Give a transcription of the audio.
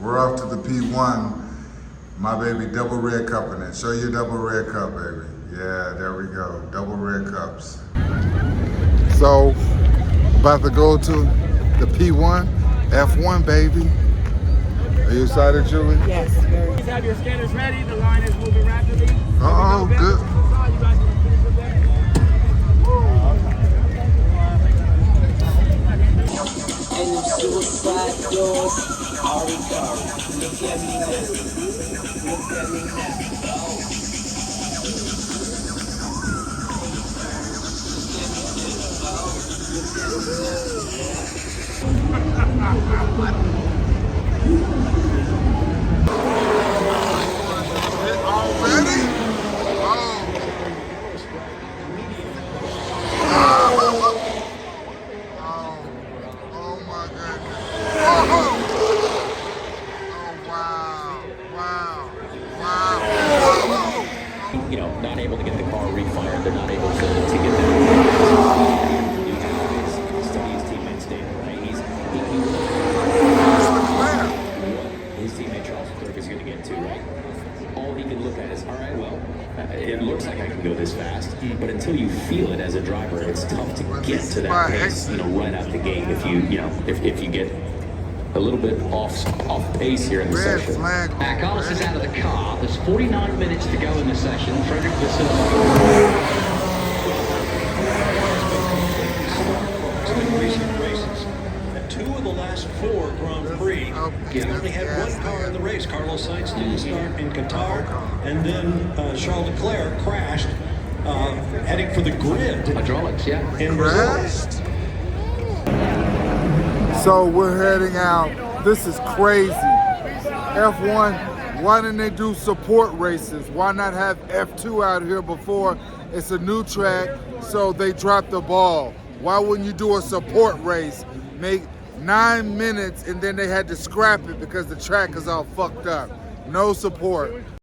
We're off to the P1. My baby double red cup in it. Show your double red cup, baby. Yeah, there we go. Double red cups. So, about to go to the P1, F1, baby. Are you excited, Julie? Yes. Please have your scanners ready. The line is moving rapidly. Oh, good. And them suicide doors are recovered. Look at me now. Look at me now. Already? Oh my goodness. Oh, wow. You know, not able to get the car refired. They're not able to get that. His teammate stayed away. His teammate Charles Leclerc is going to get to, right? All he can look at is, all right, well, it looks like I can go this fast, but until you feel it as a driver, it's tough to get to that pace, you know, right out the gate. If you get a little bit off pace here in the session. Carlos is out of the car. There's 49 minutes to go in the session. Frederick races. And 2 of the last 4 Grand Prix, he only had 1 car in the race. Carlos Sainz didn't start in Qatar, and then Charles Leclerc crashed, heading for the grid. Hydraulics, yeah. In Brazil. So we're heading out. This is crazy. F1, why didn't they do support races? Why not have F2 out here before? It's a new track, so they dropped the ball. Why wouldn't you do a support race? Make 9 minutes and then they had to scrap it because the track is all fucked up. No support.